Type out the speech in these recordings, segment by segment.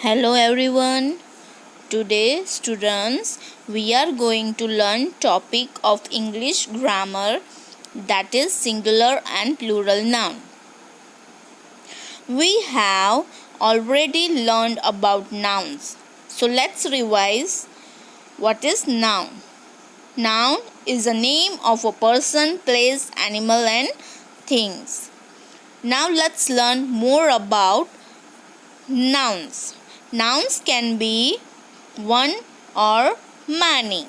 Hello everyone. Today students we are going to learn topic of English grammar, that is singular and plural noun. We have already learned about nouns. So let's revise. What is noun? Noun is a name of a person, place, animal and things. Now let's learn more about nouns. Nouns can be one or many.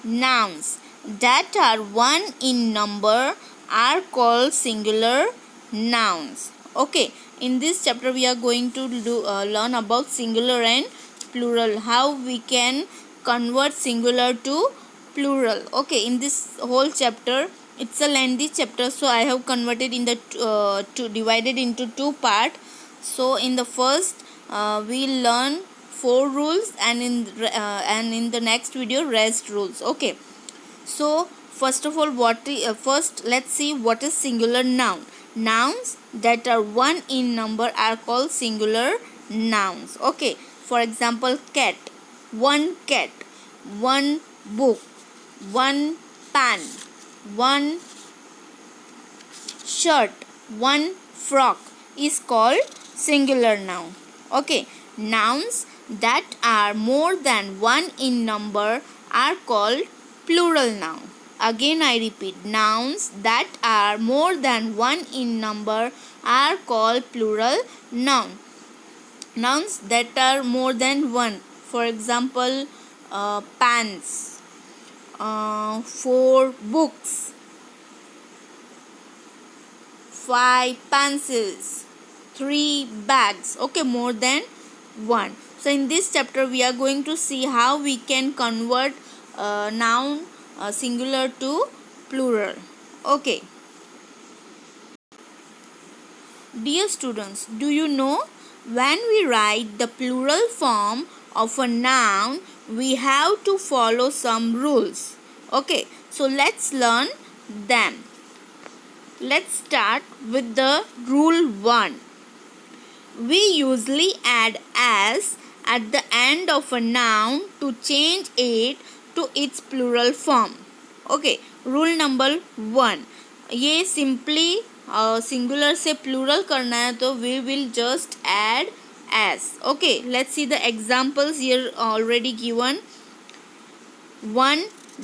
Nouns that are one in number are called singular nouns. Okay, in this chapter we are going to learn about singular and plural, how we can convert singular to plural. Okay, in this whole chapter, it's a lengthy chapter, so I have converted in the divided into two part. So in the first we learn four rules, and in the next video rest rules. Okay, so first of all, first let's see what is singular noun. Nouns that are one in number are called singular nouns. Okay, for example, cat, one book, one pan, one shirt, one frock is called singular noun. Okay, nouns that are more than one in number are called plural noun. Again I repeat, nouns that are more than one in number are called plural noun. Nouns that are more than one, for example, pants, four books, 5 pencils, 3 bags. Okay, more than one. So in this chapter we are going to see how we can convert noun singular to plural. Okay, dear students, do you know, when we write the plural form of a noun we have to follow some rules. Okay, so let's learn them. Let's start with the rule 1. We usually add as at the end of a noun to change it to its plural form. Okay, rule number 1. ये simply singular से plural करना है, तो we will just add as. Okay, let's see the examples here already given. One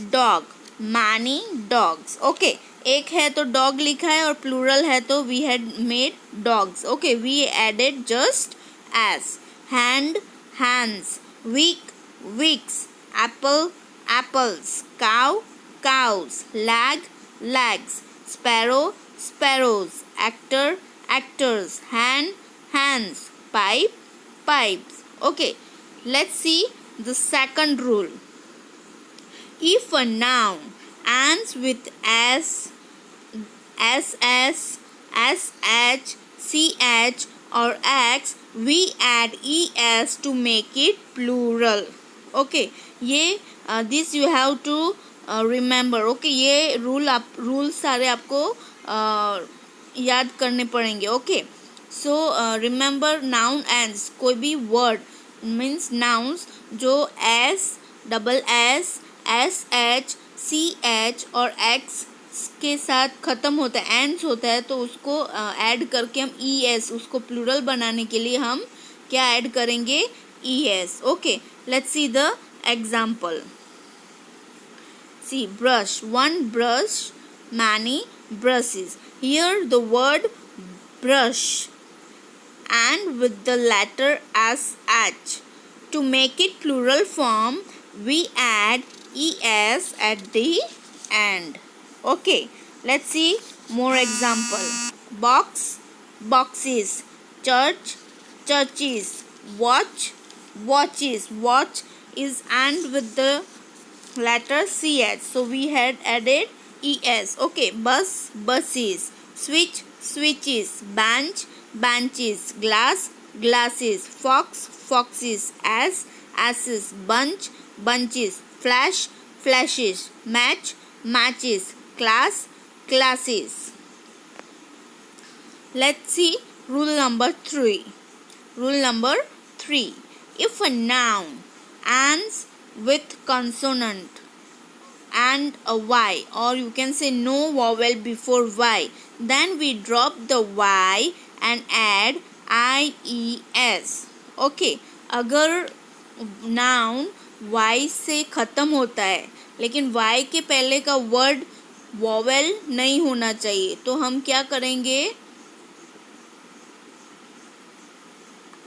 dog, many dogs. Okay, एक है तो dog लिखा है और plural है तो we had made dogs. Okay, we added just as. Hand, hands. Week, weeks. Apple, apples. Cow, cows. Lag, lags. Sparrow, sparrows. Actor, actors. Hand, hands. Pipe, pipes. Okay, let's see the second rule. If a noun ends with s, ss, sh, ch or x, we add es to make it plural. Okay, ये this you have to remember. Okay, ये rule सारे आपको याद करने पड़ेंगे. Okay, so remember, noun ends, कोई भी word means nouns जो s, double s, S H, C H और एक्स के साथ ख़त्म होता है, एंड्स होता है, तो उसको ऐड करके हम ई एस, उसको प्लूरल बनाने के लिए हम क्या ऐड करेंगे? E S. Okay, let's see the example. See brush, one brush, many brushes. Here the word brush and with the letter sh. To make it plural form, we add es at the end. Okay, let's see more example. Box, boxes. Church, churches. Watch, watches. Watch is end with the letter ch, so we had added es. Okay, bus, buses. Switch, switches. Bench, benches. Glass, glasses. Fox, foxes. Ass, asses. Bunch, bunches. Flash, flashes. Match, matches. Class, classes. Let's see Rule number 3. Rule number 3. If a noun ends with consonant and a y, or you can say no vowel before y, then we drop the y and add ies. Okay, अगर noun y से ख़त्म होता है लेकिन y के पहले का word vowel नहीं होना चाहिए, तो हम क्या करेंगे,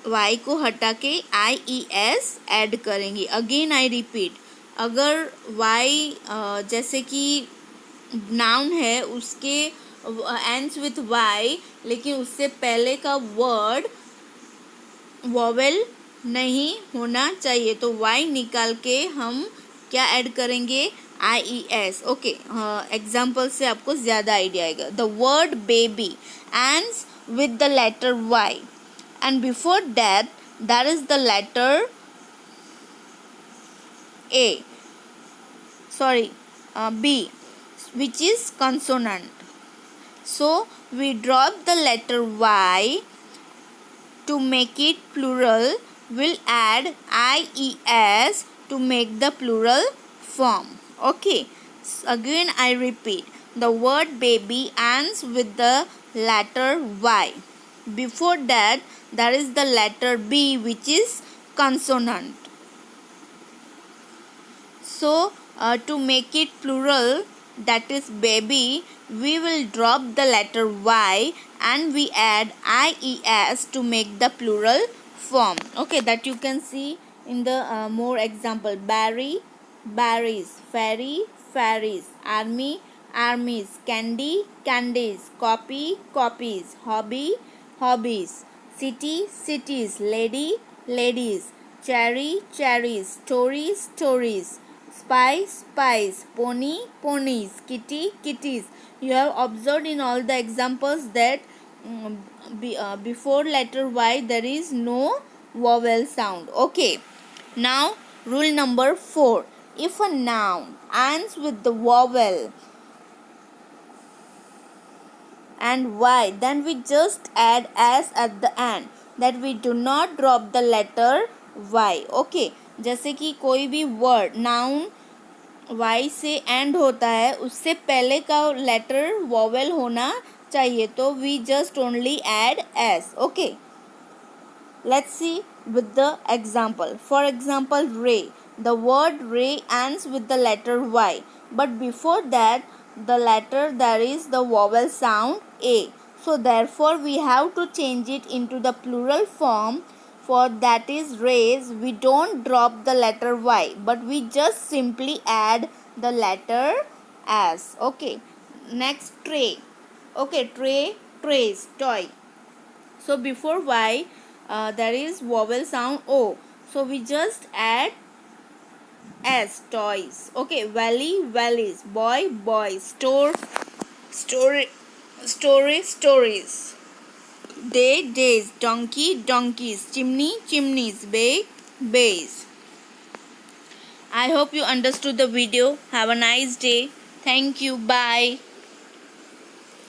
y को हटा के ies ऐड करेंगे. अगेन आई रिपीट, अगर y जैसे कि नाउन है उसके एंड्स विथ y लेकिन उससे पहले का वर्ड वॉवेल नहीं होना चाहिए, तो y निकाल के हम क्या ऐड करेंगे, ies. ओके, एग्जाम्पल से आपको ज़्यादा आइडिया आएगा. The word baby ends with the letter y and before that there is the letter a, sorry, b, which is consonant. So we drop the letter y. To make it plural, we'll add ies to make the plural form. Okay, again I repeat, the word baby ends with the letter y. Before that there is the letter b, which is consonant. So to make it plural, that is baby, we will drop the letter y and we add ies to make the plural form. Okay, that you can see in the more example. Berry, berries. Fairy, fairies. Army, armies. Candy, candies. Copy, copies. Hobby, hobbies. City, cities. Lady, ladies. Cherry, cherries. Story, stories. Spy, spies. Pony, ponies. Kitty, kitties. You have observed in all the examples that before letter y there is no vowel sound. Okay, now rule number 4. If a noun ends with the vowel and y, then we just add s at the end, that we do not drop the letter y. Okay, जैसे कि कोई भी word noun y से and होता है, उससे पहले का लेटर वॉवेल होना चाहिए, तो we just only add S. Okay, let's see with the example. For example, ray. The word ray ends with the letter y, but before that the letter there is the vowel sound a. So therefore we have to change it into the plural form. For that is rays, we don't drop the letter y, but we just simply add the letter s. Okay, next tray. Okay, tray, trays, toy. So before y there is vowel sound o, so we just add s, toys. Okay, valley, valleys. Boy, boys. Store, story, story, stories. Day, days. Donkey, donkeys. Chimney, chimneys. Bay, bays. I hope you understood the video. Have a nice day. Thank you. Bye.